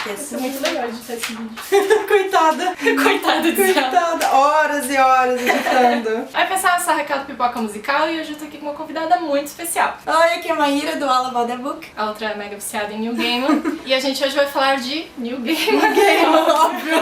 É muito legal editar esse vídeo. Coitada. Coitada de Coitada. Horas e horas editando. Vai pensar essa Recado Pipoca Musical e hoje eu tô aqui com uma convidada muito especial. Oi, aqui é a Maíra do All About The Book. A outra é mega viciada em Neil Gaiman. E a gente hoje vai falar de Neil Gaiman. Óbvio.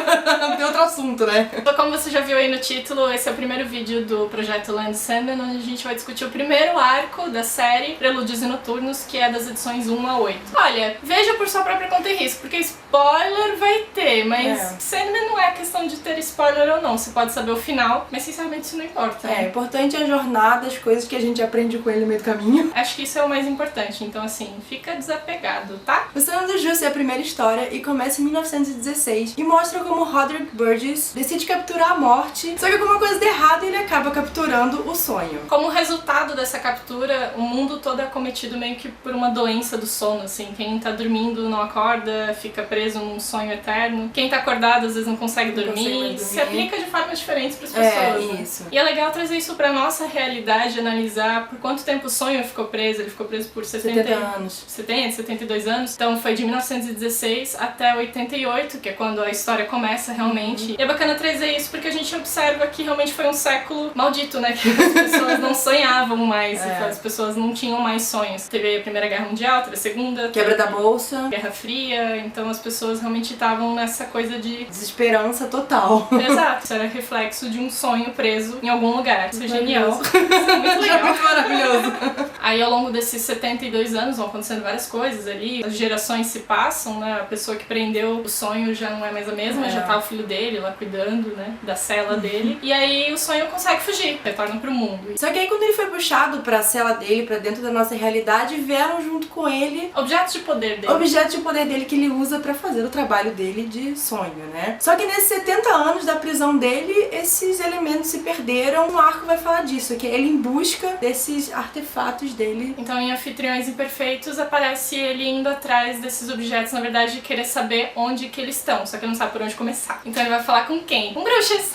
Tem outro assunto, né? Então, como você já viu aí no título, esse é o primeiro vídeo do projeto Land Sandman, onde a gente vai discutir o primeiro arco da série Prelúdios e Noturnos, que é das edições 1 a 8. Olha, veja por sua própria conta e risco, porque spoiler vai ter, mas Sandman não é questão de ter spoiler ou não. Você pode saber o final, mas sinceramente isso não importa. É, importante é a jornada, as coisas que a gente aprende com ele no meio do caminho. Acho que isso é o mais importante, então assim, fica desapegado, tá? O Sonho do Justo é a primeira história e começa em 1916 e mostra como Roderick Burgess decide capturar a morte, só que alguma coisa dá errado e ele acaba capturando o sonho. Como resultado dessa captura, o mundo todo é cometido meio que por uma doença do sono, assim. Quem tá dormindo não acorda, fica preso num sonho eterno. Quem tá acordado às vezes não consegue dormir. Se aplica de formas diferentes pras pessoas. Né? Isso. E é legal trazer isso pra nossa realidade, analisar por quanto tempo o sonho ficou preso. Ele ficou preso por 70 anos. 72 anos. Então foi de 1916 até 88, que é quando a história começa realmente. E é bacana trazer isso porque a gente observa que realmente foi um século maldito, né? Que as pessoas não sonhavam mais, as pessoas não tinham mais sonhos. Teve a Primeira Guerra Mundial, teve a Segunda, Quebra da Bolsa, Guerra Fria, então as pessoas realmente estavam nessa coisa de desesperança total. Exato, isso era reflexo de um sonho preso em algum lugar. Isso é genial. Isso é muito legal. Muito maravilhoso. Aí ao longo desses 72 anos vão acontecendo várias coisas ali, as gerações se passam, né? A pessoa que prendeu o sonho já não é mais a mesma, já tá o filho dele lá cuidando, né? Da cela dele. E aí o sonho consegue fugir, retorna pro mundo. Só que aí quando ele foi puxado pra cela dele, pra dentro da nossa realidade, vieram junto com ele objetos de poder dele. Objetos de poder dele que ele usa pra fazer o trabalho dele de sonho, né? Só que nesses 70 anos da prisão dele, esses elementos se perderam. O arco vai falar disso, que é ele em busca desses artefatos dele. Então em Anfitriões Imperfeitos aparece ele indo atrás desses objetos, na verdade, de querer saber onde que eles estão, só que ele não sabe por onde começar. Então ele vai falar com quem? Com bruxas!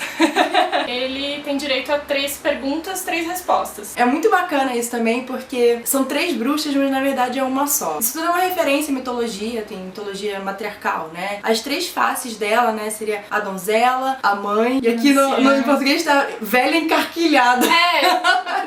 Ele tem direito a 3 perguntas, 3 respostas. É muito bacana isso também, porque são 3 bruxas, mas na verdade é uma só. Isso tudo é uma referência à mitologia, tem mitologia matriarcal, né? As 3 faces dela, né, seria a donzela, a mãe, e aqui no em português tá velha encarquilhada.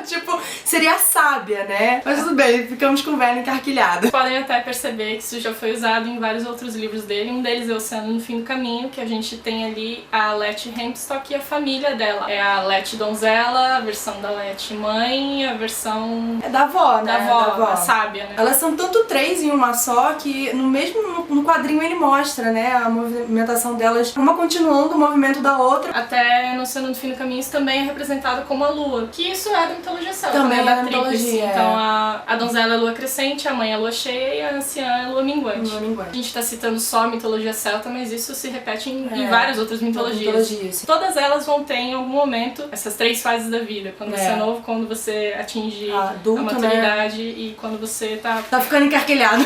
Tipo, seria a sábia, né? Mas tudo bem, ficamos com velha encarquilhada. Podem até perceber que isso já foi usado em vários outros livros dele. Um deles é Oceano no Fim do Caminho, que a gente tem ali a Letty Hempstock e a família dela. É a Letty donzela, a versão da Letty mãe, a versão... É da avó, né? Da avó, a sábia, né? Elas são tanto 3 em uma só que no quadrinho ele mostra, né, a movimentação delas, uma continuando o movimento da outra. Até no Oceano no Fim do Caminho isso também é representado como a lua, que isso é da mitologia celta, também né? é da Tríplice. mitologia. Então a donzela é a lua crescente, a mãe é a lua cheia e a anciã é a lua minguante. Minguante. A gente tá citando só a mitologia celta, mas isso se repete em várias outras mitologias. Todas elas vão ter em algum momento essas 3 fases da vida. Quando você é novo, quando você atinge adulto, a maturidade, né? E quando você tá ficando encarquilhado.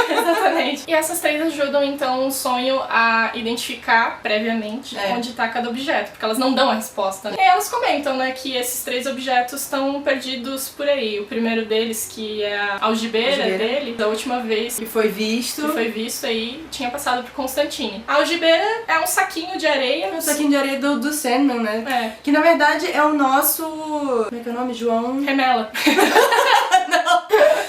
Exatamente. E essas 3 ajudam então o sonho a identificar previamente onde tá cada objeto, porque elas não dão a resposta, né? E elas comentam, né, que esses 3 objetos estão perdidos por aí. O primeiro deles, que é a algibeira dele, da última vez que foi visto aí, tinha passado por Constantine. A algibeira é um saquinho de areia. Um saquinho de areia do Sandman, né? Que na verdade é o nosso... Como é que é o nome? João... Remela.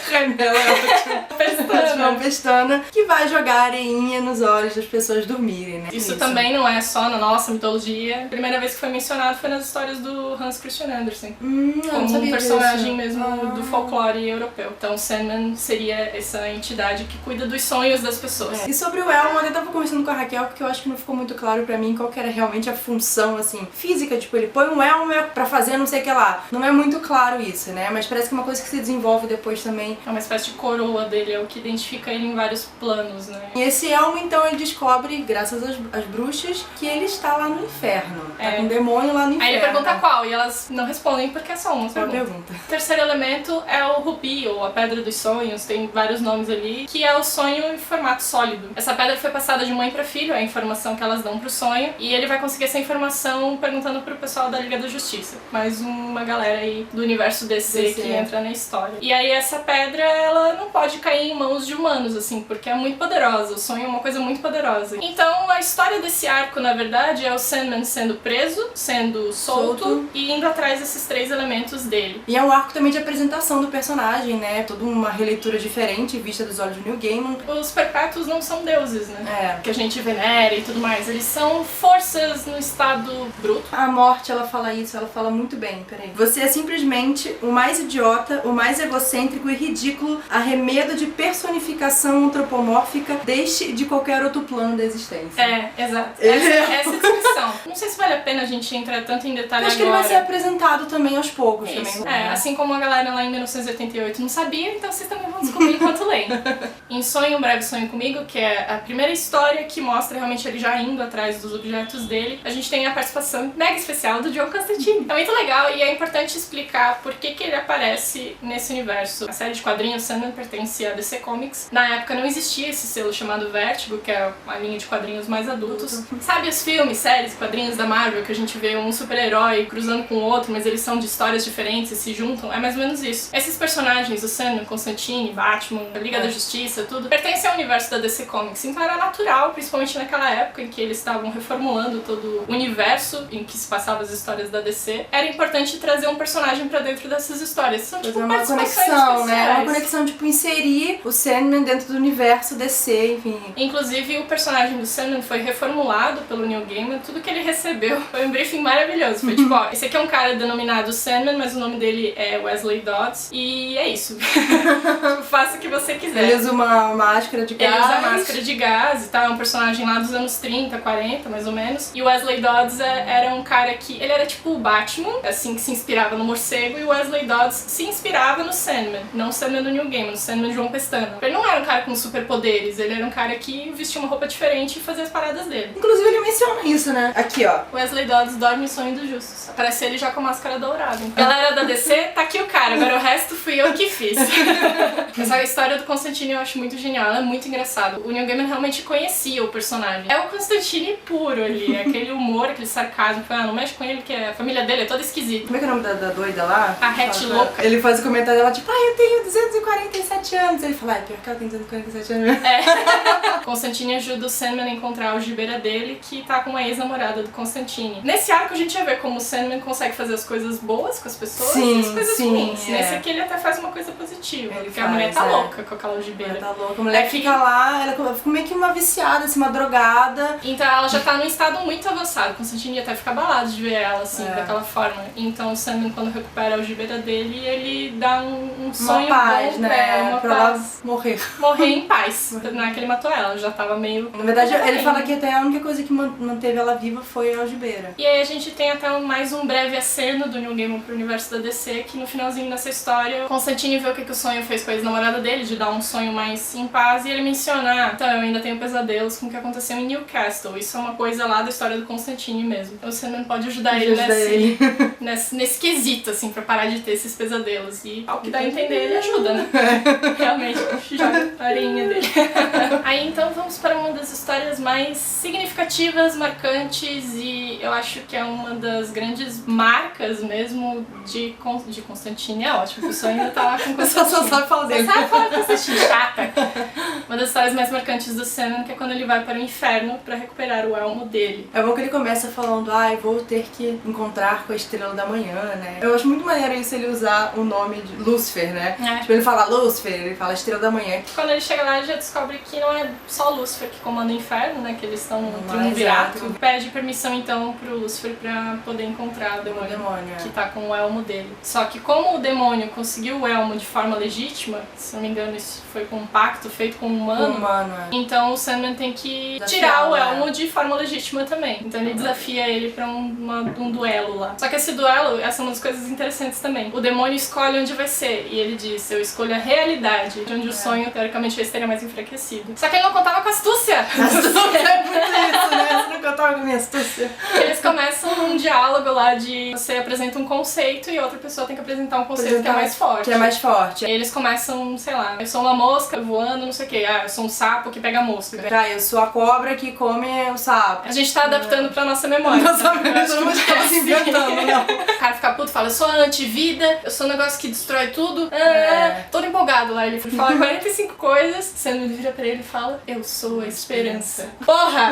Remela é ótimo. João Pestana, que vai jogar areinha nos olhos das pessoas dormirem, né? Isso também não é só na nossa mitologia. A primeira vez que foi mencionado foi nas histórias do Hans Christian Andersen. Como um personagem mesmo do folclore europeu. Então Sandman seria essa entidade que cuida dos sonhos das pessoas. E sobre o Elmo, eu tava conversando com a Raquel porque eu acho que não ficou muito claro pra mim qual que era realmente a função, assim, física. Tipo, ele põe um elmo pra fazer não sei o que lá. Não é muito claro isso, né? Mas parece que é uma coisa que se desenvolve depois também. É uma espécie de coroa dele, é o que identifica ele em vários planos, né? E esse elmo, então, ele descobre, graças às bruxas, que ele está lá no inferno. Tá com um demônio lá no inferno. Aí ele pergunta qual, e elas não respondem porque é só uma pergunta. O terceiro elemento é o rubi, ou a pedra dos sonhos, tem vários nomes ali, que é o sonho em formato sólido. Essa pedra foi passada de mãe para filho, é a informação que elas dão pro sonho, e ele vai conseguir essa informação perguntando pro pessoal da Liga da Justiça. Mais uma galera aí do universo DC que entra na história. E aí essa pedra, ela não pode cair em mãos mãos de humanos, assim, porque é muito poderosa. O sonho é uma coisa muito poderosa. Então, a história desse arco, na verdade, é o Sandman sendo preso, sendo solto e indo atrás desses 3 elementos dele. E é um arco também de apresentação do personagem, né? Toda uma releitura diferente, vista dos olhos de Neil Gaiman. Os perpétuos não são deuses, né? É. Que a gente venera e tudo mais. Eles são forças no estado bruto. A morte, ela fala isso, ela fala muito bem, peraí. Você é simplesmente o mais idiota, o mais egocêntrico e ridículo arremedo de personificação antropomórfica deste e de qualquer outro plano da existência. É, exato. Essa descrição. Não sei se vale a pena a gente entrar tanto em detalhe agora. Acho que ele vai ser apresentado também aos poucos. Isso. Também. Assim como a galera lá em 1988 não sabia, então vocês também vão descobrir enquanto leem. Em Sonhe um Breve Sonho Comigo, que é a primeira história que mostra realmente ele já indo atrás dos objetos dele, a gente tem a participação mega especial do John Constantine. É muito legal e é importante explicar por que ele aparece nesse universo. A série de quadrinhos Sandman pertence a DC Comics. Na época não existia esse selo chamado Vertigo, que é a linha de quadrinhos mais adultos. Sabe os filmes, séries, quadrinhos da Marvel, que a gente vê um super-herói cruzando com o outro, mas eles são de histórias diferentes e se juntam? É mais ou menos isso. Esses personagens, o Sandman, Constantine, Batman, a Liga da Justiça, tudo, pertencem ao universo da DC Comics. Então era natural, principalmente naquela época em que eles estavam reformulando todo o universo em que se passavam as histórias da DC, era importante trazer um personagem pra dentro dessas histórias. São tipo uma conexão, né? Uma conexão, tipo, inserir o Sandman dentro do universo DC, enfim. Inclusive, o personagem do Sandman foi reformulado pelo Neil Gaiman. Tudo que ele recebeu foi um briefing maravilhoso. Foi tipo, ó, esse aqui é um cara denominado Sandman, mas o nome dele é Wesley Dodds. E é isso. Faça o que você quiser. Ele usa uma máscara de gás. Ele usa máscara de gás e tal. É um personagem lá dos anos 30, 40, mais ou menos. E o Wesley Dodds era um cara que... Ele era tipo o Batman, assim, que se inspirava no morcego. E o Wesley Dodds se inspirava no Sandman. Não o Sandman do Neil Gaiman, o Sandman de João Pestana. Ele não era um cara com superpoderes. Ele era um cara que vestia uma roupa diferente e fazia as paradas dele. Inclusive, ele menciona isso, né? Aqui, ó. Wesley Dodds dorme em sonho dos justos. Parece ele já com a máscara dourada. Então. Galera da DC, tá aqui o cara. Agora o resto fui eu que fiz. Essa história do Constantine eu acho muito genial. Ela é muito engraçada. O Neil Gaiman realmente conhecia o personagem. É o Constantine puro ali. Aquele humor, aquele sarcasmo. Não mexe com ele, que a família dele é toda esquisita. Como é que é o nome da doida lá? A Hatch louca. Ele faz o comentário dela, tipo, eu tenho 247 anos. Ele fala, pior que ela tem 247 anos. Constantine ajuda o Sandman a encontrar a algibeira dele, que tá com a ex-namorada do Constantine. Nesse arco a gente vai ver como o Sandman consegue fazer as coisas boas com as pessoas e as coisas ruins. Nesse aqui ele até faz uma coisa positiva, porque a mulher tá louca com aquela algibeira. Tá louca. A mulher fica lá, ela fica meio que uma viciada, assim, uma drogada. Então ela já tá num estado muito avançado. Constantine até fica abalado de ver ela, assim, daquela forma. Então o Sandman, quando recupera a algibeira dele, ele dá um sonho paz, bom né? pra ela morrer. Morrer em paz. Não é que ele matou ela, já tava meio... Na verdade, ele fala que até a única coisa que manteve ela viva foi a algibeira. E aí a gente tem até mais um breve aceno do Neil Gaiman pro universo da DC, que no finalzinho dessa história, Constantine vê o que o sonho fez com a ex-namorada dele, de dar um sonho mais em paz, e ele menciona, então eu ainda tenho pesadelos com o que aconteceu em Newcastle. Isso é uma coisa lá da história do Constantine mesmo. Então você não pode ajudar ele nesse quesito, assim, pra parar de ter esses pesadelos. E ao que dá a entender, ele ajuda, né? Realmente, joga a areinha dele. Aí então vamos para uma das histórias mais significativas, marcantes, e eu acho que é uma das grandes marcas mesmo de Constantine. É ótimo, o pessoal ainda tá lá com Constantine. Só sabe falar dele. Só sabe falar Constantine, chata. Uma das histórias mais marcantes do Sandman, que é quando ele vai para o inferno pra recuperar o elmo dele. É bom que ele começa falando, vou ter que encontrar com a estrela da manhã, né? Eu acho muito maneiro isso, ele usar o nome de Lúcifer, né? Tipo, ele fala Lúcifer, ele fala estrela da manhã. Quando ele chega lá, ele já descobre que não é só Lúcifer que comanda o inferno, né? Que eles estão no triunvirato. Pede permissão, então, pro Lúcifer pra poder encontrar o demônio que tá com o elmo dele. Só que como o demônio conseguiu o elmo de forma legítima, se não me engano, isso foi com um pacto feito com um humano, então o Sandman tem que tirar o elmo de forma legítima também. Então ele desafia ele pra um duelo lá. Só que esse duelo, essa é uma das coisas interessantes também. O demônio escolhe onde vai ser, e ele diz, eu escolho a realidade, onde o sonho, teoricamente, estaria mais enfraquecido. Só que ele não contava com a astúcia! Astúcia é muito isso, né? Você não contava com a minha astúcia. Eles começam um um diálogo lá de você apresenta um conceito e outra pessoa tem que apresentar um conceito que é mais forte. Que é mais forte. E eles começam, sei lá, eu sou uma mosca voando, não sei o que. Ah, eu sou um sapo que pega mosca. Tá, eu sou a cobra que come o sapo. A gente tá adaptando pra nossa memória. Nossa memória, todo mundo tava se inventando, não. O cara fica puto, fala, eu sou a antivida, eu sou um negócio que destrói tudo. Todo empolgado lá, ele fala 45 coisas, Sandman vira pra ele e fala, eu sou a esperança. Porra!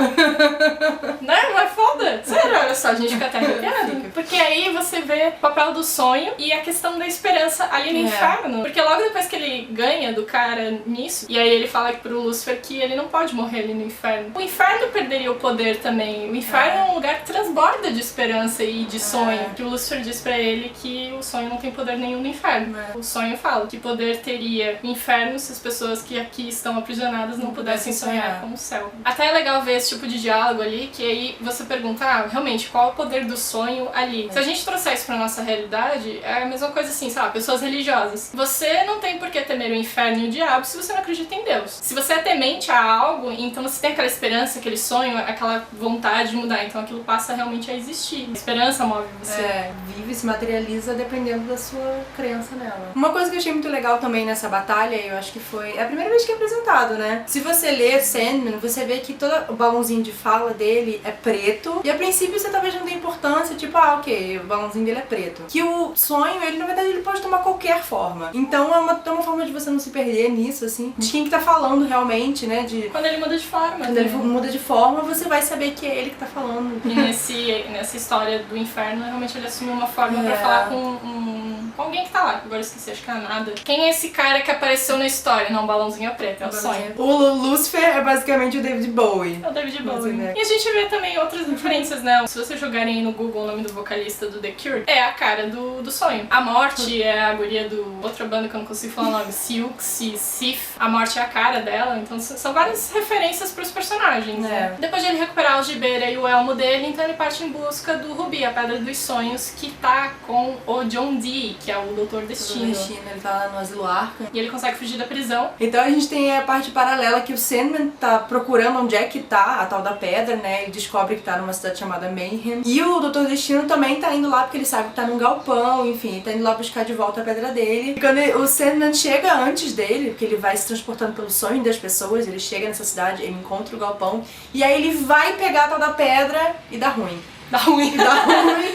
Não é foda? Sério, olha só, a gente fica até arrepiado. Porque aí você vê o papel do sonho e a questão da esperança ali no inferno. Porque logo depois que ele ganha do cara nisso, e aí ele fala pro Lúcifer que ele não pode morrer ali no inferno. O inferno perderia o poder também. O inferno é um lugar que transborda de esperança e de sonho. Que o Lúcifer diz pra ele que o sonho não tem poder nenhum no inferno. O sonho fala que poder teria no inferno se as pessoas que aqui estão aprisionadas não pudessem sonhar com o céu. Até é legal ver esse tipo de diálogo ali, que aí você pergunta, realmente, qual é o poder do sonho ali? Se a gente trouxer isso pra nossa realidade, é a mesma coisa assim, sei lá, pessoas religiosas. Você não tem por que temer o inferno e o diabo se você não acredita em Deus. Se você é temente a algo, então você tem aquela esperança, aquele sonho, aquela vontade de mudar, então aquilo passa realmente a existir. A esperança move você. Vive e se materializa dependendo da sua crença nela. Uma coisa que eu achei muito legal também nessa batalha, eu acho que foi a primeira vez que é apresentado, né? Se você lê Sandman, você vê que todo o balãozinho de fala dele é preto, e a princípio você talvez não dê importância, tipo, ok, o balãozinho dele é preto. Que o sonho, ele na verdade ele pode tomar qualquer forma. Então é uma forma de você não se perder nisso, assim, de quem que tá falando realmente, né? Quando ele muda de forma. Quando ele muda de forma, você vai saber que é ele que tá falando. E nessa história do inferno, realmente ele assumiu uma forma pra falar com alguém que tá lá. Agora eu esqueci, acho que é a Nada. Quem é esse cara que apareceu na história? Não, o balãozinho é preto, é o sonho. O Lúcifer é basicamente o David Bowie. É o David Bowie. E a gente vê também outras referências, né? Se vocês jogarem no Google o nome do vocalista do The Cure, é a cara do sonho. A morte é a guria do outra banda que eu não consigo falar o nome, Sif. A morte é a cara dela, então são várias referências pros personagens. Né? Depois de ele recuperar a algibeira e o elmo dele, então ele parte em busca do Rubi, a Pedra dos Sonhos, que tá com o John Dee, que é o Doutor Destino. Ele tá lá no Asilo Arkham. E ele consegue fugir da prisão. Então a gente tem a parte paralela que o Sandman tá procurando onde é que tá a tal da pedra, né? Ele descobre que tá numa cidade chamada Mayhem. E o Doutor Destino também tá indo lá porque ele sabe que tá num galpão, enfim, tá indo lá buscar de volta a pedra dele. E quando o Sandman chega antes dele, porque ele vai se transportando pelo sonho das pessoas, ele chega nessa cidade, ele encontra o galpão, e aí ele vai pegar a tal da pedra e dá ruim. Dá ruim,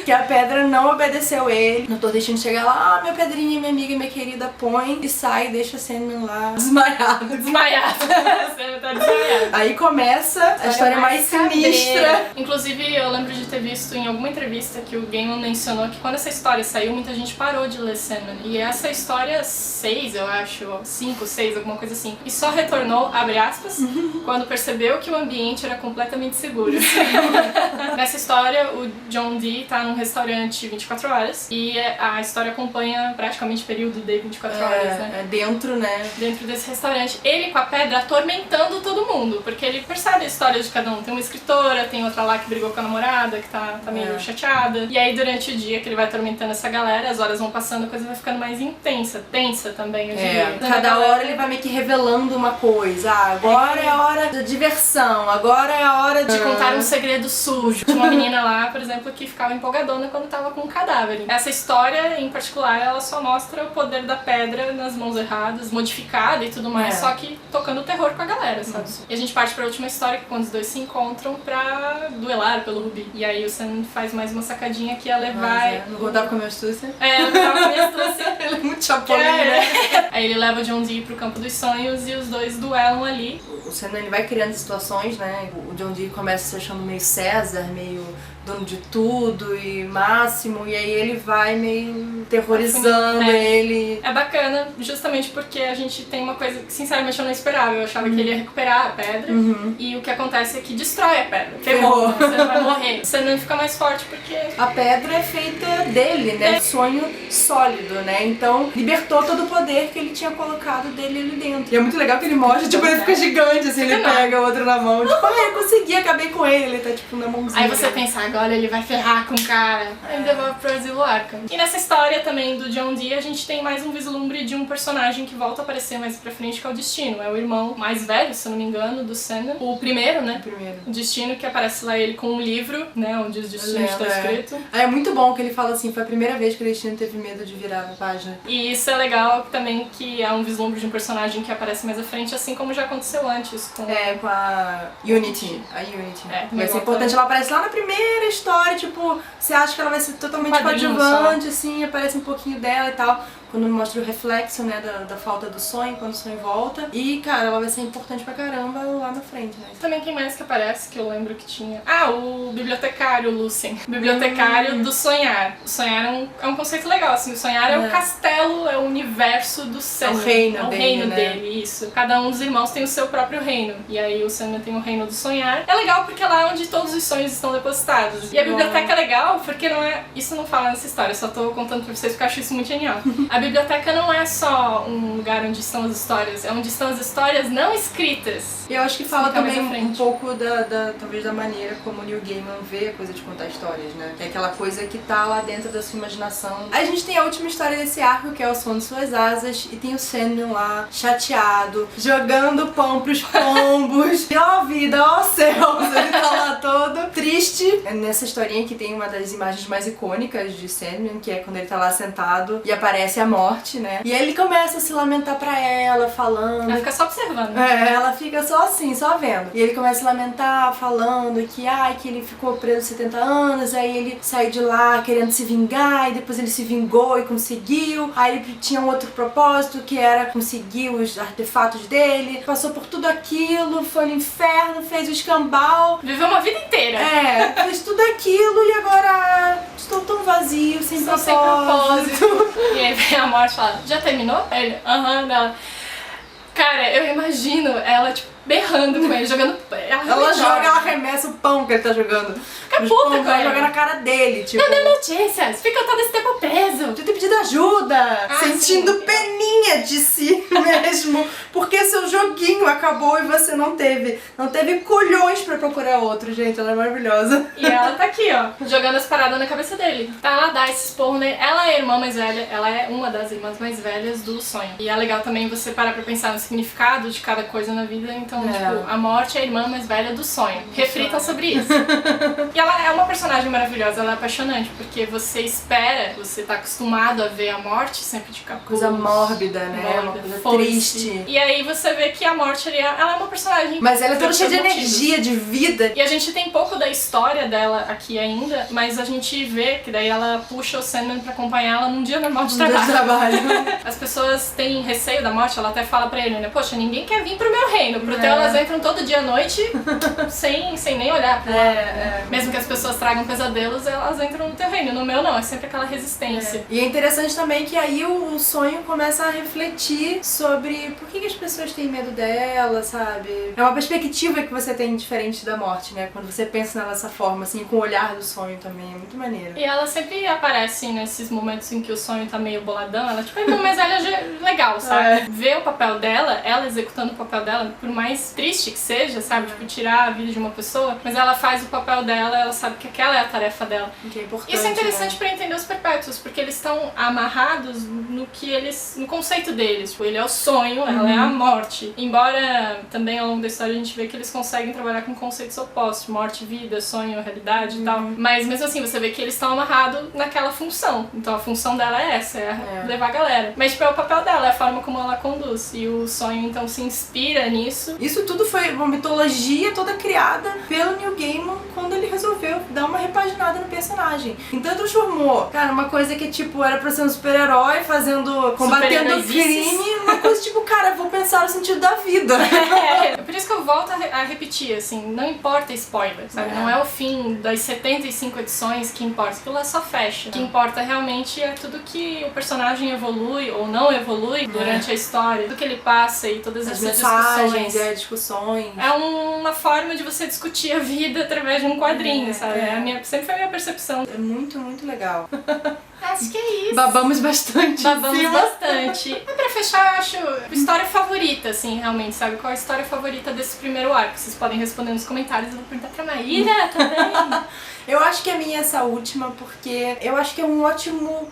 que a pedra não obedeceu ele. O Doutor Destino chega lá, minha pedrinha, minha amiga, minha querida, põe e sai e deixa o Sandman lá desmaiado. Sandman tá desmaiado. Aí começa a história mais sinistra. Inclusive, eu lembro de ter visto em alguma entrevista que o Gaiman mencionou que quando essa história saiu, muita gente parou de ler Sandman. E essa história 6, eu acho, 5, 6, alguma coisa assim. E só retornou, abre aspas, quando percebeu que o ambiente era completamente seguro. Nessa história, o John Dee tá num restaurante 24 horas e a história acompanha praticamente o período de 24 horas, né? Dentro, né? Dentro desse restaurante. Ele com a pedra atormentando todo mundo, porque ele percebe a história de cada um. Tem uma escritora, tem outra lá que brigou com a namorada, que tá meio chateada. E aí durante o dia que ele vai atormentando essa galera, as horas vão passando, a coisa vai ficando mais intensa, tensa também, eu diria. Cada hora ele vai meio que revelando uma coisa. Agora é a hora da diversão, agora é a hora de contar um segredo sujo. Tinha uma menina lá, por exemplo, que ficava empolgadona quando tava com um cadáver. Essa história, em particular, ela só mostra o poder da pedra nas mãos erradas, modificada e tudo mais, só que tocando terror com a galera, sabe? E a gente parte pra última história, que quando os dois se encontram pra duelar pelo Rubi. E aí o Sam faz mais uma sacadinha que ela vai... Não contava com a minha astúcia? Não contava com a minha astúcia. Ele é muito chapolin, né? Aí ele leva o John Dee pro campo dos sonhos e os dois duelam ali. O Sam, ele vai criando situações, né? O John Dee começa se achando meio César, meio dono de tudo e máximo, e aí ele vai meio terrorizando ele. É bacana, justamente porque a gente tem uma coisa que sinceramente eu não esperava. Eu achava que ele ia recuperar a pedra, e o que acontece é que destrói a pedra. Ferrou, você não vai morrer. Você não fica mais forte porque... A pedra é feita dele, né? Sonho sólido, né? Então libertou todo o poder que ele tinha colocado dele ali dentro. E é muito legal que ele mostra, tipo, ele fica gigante, assim, ele pega o outro na mão. Tipo, eu consegui, acabei com ele, ele tá tipo na mãozinha. Aí você pensa, agora ele vai ferrar com o cara. Ele devolve pro asilo Arkham. E nessa história também do John Dee, a gente tem mais um vislumbre de um personagem que volta a aparecer mais pra frente, que é o Destino. É o irmão mais velho, se eu não me engano, do Sandman. O primeiro, né? O Destino, que aparece lá ele com um livro, né? Onde os destinos estão escritos. É muito bom que ele fala assim, foi a primeira vez que o Destino teve medo de virar a página. E isso é legal também, que é um vislumbre de um personagem que aparece mais à frente, assim como já aconteceu antes com... com a Unity. A Unity. Vai ser importante. também. Ela aparece lá na primeira história, tipo, você acha que ela vai ser totalmente coadjuvante, assim, aparece um pouquinho dela e tal. Quando mostra o reflexo, né, da falta do sonho, quando o sonho volta. E, cara, ela vai ser importante pra caramba lá na frente, né? Também quem mais que aparece, que eu lembro que tinha... Ah, o bibliotecário, Lucien. O bibliotecário do sonhar. O sonhar é um conceito legal, assim. O sonhar é o castelo, é o universo do Sandman. É o reino é o dele, reino né? dele, isso. Cada um dos irmãos tem o seu próprio reino. E aí o Sandman tem o reino do sonhar. É legal porque é lá onde todos os sonhos estão depositados. E a biblioteca é legal porque não é... Isso não fala nessa história, eu só tô contando pra vocês porque eu acho isso muito genial. A biblioteca não é só um lugar onde estão as histórias, é onde estão as histórias não escritas. E eu acho que fala Fica mais também à frente. um pouco talvez da maneira como o Neil Gaiman vê a coisa de contar histórias, né? Que é aquela coisa que tá lá dentro da sua imaginação. Aí a gente tem a última história desse arco, que é O Som de Suas Asas, e tem o Sandman lá, chateado, jogando pão pros pombos. E ó vida, ó céus, ele tá lá todo triste. É nessa historinha que tem uma das imagens mais icônicas de Sandman, que é quando ele tá lá sentado e aparece a morte, né? E aí ele começa a se lamentar pra ela, falando... Ela fica só observando. Ela fica só assim, só vendo. E ele começa a lamentar, falando que ele ficou preso 70 anos, aí ele saiu de lá querendo se vingar, e depois ele se vingou e conseguiu. Aí ele tinha um outro propósito, que era conseguir os artefatos dele. Passou por tudo aquilo, foi no inferno, fez o escambau. Viveu uma vida inteira. Fez tudo aquilo e agora estou tão vazio, sem propósito. E aí vem a morte e fala, já terminou? Aí ele, dela. Cara, eu imagino ela, tipo, berrando com ele, jogando... Ela arremessa o pão que ele tá jogando. Fica puta com ele. Ela joga na cara dele, tipo... Não deu notícias, fica todo esse tempo preso. De ter pedido ajuda, sentindo sim. peninha de si mesmo, porque seu joguinho acabou e você não teve culhões pra procurar outro, gente, ela é maravilhosa. E ela tá aqui, ó, jogando as paradas na cabeça dele. Tá, ela dá esse esporro nele. Ela é a irmã mais velha, ela é uma das irmãs mais velhas do sonho. E é legal também você parar pra pensar no significado de cada coisa na vida, então, tipo, a morte é a irmã mais velha do sonho. Reflitam sobre isso. E ela é uma personagem maravilhosa, ela é apaixonante, porque você espera, você tá acostumado a ver a morte sempre de capuz. Coisa mórbida, né? Uma coisa triste. E aí você vê que a morte, ela é uma personagem. Mas ela é toda cheia de motivos. energia, de vida. E a gente tem pouco da história dela aqui ainda, mas a gente vê que daí ela puxa o Sandman pra acompanhar ela num dia normal de trabalho. As pessoas têm receio da morte, ela até fala pra ele, né? Poxa, ninguém quer vir pro meu reino. Pro teu elas entram todo dia à noite sem nem olhar pro lado. Mesmo que as pessoas tragam pesadelos, elas entram no teu reino. No meu não, é sempre aquela resistência. E é interessante também que aí o sonho começa a refletir sobre por que as pessoas têm medo dela, sabe? É uma perspectiva que você tem diferente da morte, né? Quando você pensa nela dessa forma, assim, com o olhar do sonho também, é muito maneiro. E ela sempre aparece nesses momentos em que o sonho tá meio boladão, ela tipo, é uma mais velha legal, sabe? Ver o papel dela, ela executando o papel dela, por mais triste que seja, sabe? Tipo, tirar a vida de uma pessoa, mas ela faz o papel dela, ela sabe que aquela é a tarefa dela. Que é importante, isso é interessante pra entender os perpétuos, porque eles estão amarrados no conceito deles. Tipo, ele é o sonho, ela é a morte. Embora também ao longo da história a gente vê que eles conseguem trabalhar com conceitos opostos, morte, vida, sonho, realidade e tal. Mas mesmo assim, você vê que eles estão amarrados naquela função. Então a função dela é essa, levar a galera. Mas tipo, é o papel dela, é a forma como ela conduz. E o sonho então se inspira nisso. Isso tudo foi uma mitologia toda criada pelo Neil Gaiman quando ele resolveu dar uma repaginada no personagem. Então transformou, cara, uma coisa que tipo era pra ser um super-herói combatendo crime, uma coisa tipo, cara, vou pensar no sentido da vida. É por isso que eu volto a repetir, assim, não importa spoiler, sabe? Não é o fim das 75 edições que importa, aquilo é só fecha. O que importa realmente é tudo que o personagem evolui ou não evolui durante a história, tudo que ele passa e todas As essas mensagens, discussões. discussões. É uma forma de você discutir a vida através de um quadrinho, sabe? Sempre foi a minha percepção. É muito, muito legal. Acho que é isso. Babamos bastante. Babamos bastante. E pra fechar, eu acho a história favorita, assim, realmente, sabe? Qual é a história favorita desse primeiro arco? Vocês podem responder nos comentários, eu vou perguntar pra Maíra também. Eu acho que a minha é essa última, porque eu acho que é uma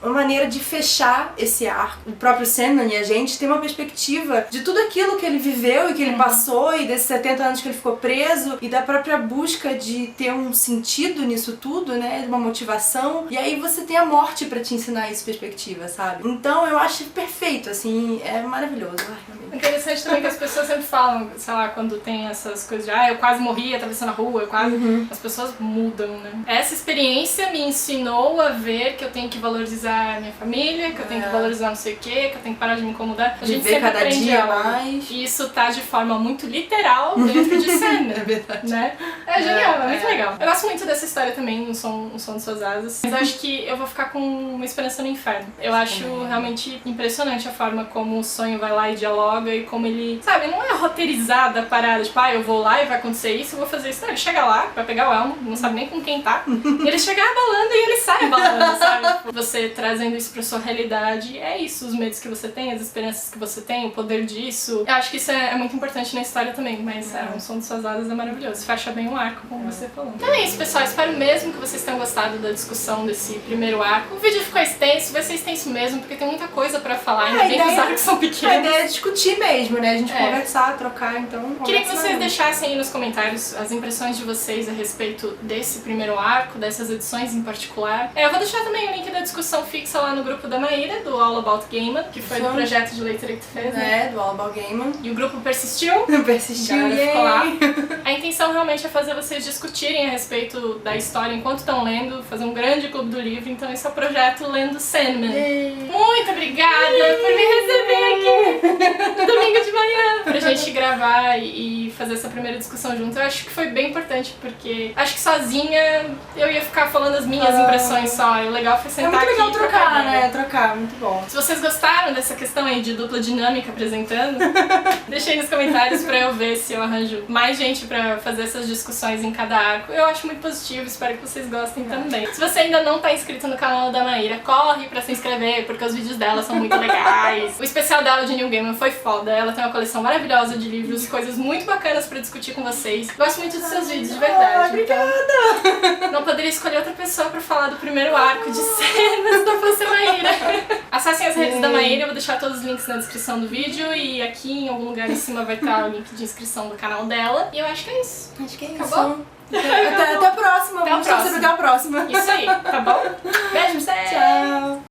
maneira de fechar esse arco. O próprio Sandman e a gente tem uma perspectiva de tudo aquilo que ele viveu e que ele passou, e desses 70 anos que ele ficou preso, e da própria busca de ter um sentido nisso tudo, né? Uma motivação. E aí você tem a morte pra te ensinar essa perspectiva, sabe? Então eu acho perfeito, assim, é maravilhoso. Ai, interessante também que as pessoas sempre falam, sei lá, quando tem essas coisas de eu quase morri atravessando a rua, eu quase... As pessoas mudam, né? Essa experiência me ensinou a ver que eu tenho que valorizar a minha família, que eu tenho que valorizar não sei o quê, que eu tenho que parar de me incomodar. A gente viver sempre cada aprende dia algo. mais. E isso tá de forma muito literal dentro de Sandman. É verdade. Né? É genial, é muito legal. Eu gosto muito dessa história também, um som de suas asas. Mas eu acho que eu vou ficar com uma esperança no inferno. Eu acho realmente impressionante a forma como o sonho vai lá e dialoga e como ele, sabe, não é roteirizada a parada, tipo, eu vou lá e vai acontecer isso, eu vou fazer isso. Não, ele chega lá, vai pegar o elmo, não sabe nem com quem tá. E ele chega abalando e ele sai abalando, sabe? Você trazendo isso pra sua realidade, é isso, os medos que você tem, as esperanças que você tem, o poder disso. Eu acho que isso é muito importante na história também, mas um som de suas asas é maravilhoso. Fecha bem o arco, como você falou. Então é isso, pessoal. Espero mesmo que vocês tenham gostado da discussão desse primeiro arco. O vídeo ficou extenso, vai ser extenso mesmo, porque tem muita coisa pra falar, ainda bem que os arcos são pequenos. A ideia é discutir mesmo, né? A gente conversar, trocar, então... Queria que vocês deixassem aí nos comentários as impressões de vocês a respeito desse primeiro arco, dessas edições em particular. Eu vou deixar também o link da discussão fixa lá no grupo da Maíra, do All About Gaiman, que foi do projeto de leitura que tu fez, né? Do All About Gaiman. E o grupo persistiu. Persistiu, ficou lá. A intenção realmente é fazer vocês discutirem a respeito da história enquanto estão lendo, fazer um grande clube do livro, então esse é o projeto Lendo Sandman. Muito obrigada por me receber aqui no domingo de manhã, pra gente gravar e fazer essa primeira discussão junto. Eu acho que foi bem importante, porque acho que sozinha eu ia ficar falando as minhas impressões só, e o legal foi sentar aqui é muito legal trocar, né? Trocar, muito bom. Se vocês gostaram dessa questão aí de dupla dinâmica apresentando, deixa aí nos comentários pra eu ver se eu arranjo mais gente pra fazer essas discussões em cada arco. Eu acho muito positivo, espero que vocês gostem também. Se você ainda não tá inscrito no canal da Maíra, corre pra se inscrever, porque os vídeos dela são muito legais. O especial dela de Neil Gaiman foi foda, ela tem uma coleção maravilhosa de livros, coisas muito bacanas pra discutir com vocês. Gosto muito dos seus vídeos, de verdade. Obrigada! Então, não poderia escolher outra pessoa pra falar do primeiro arco de cenas da fosse Maíra. Acessem as redes da Maíra, eu vou deixar todos os links na descrição do vídeo, e aqui em algum lugar em cima vai estar o link de inscrição do canal dela. E eu acho que é isso. Acho que é isso. Acabou? Até a próxima. Até a Vamos torcer pra até a próxima. Isso aí, tá bom?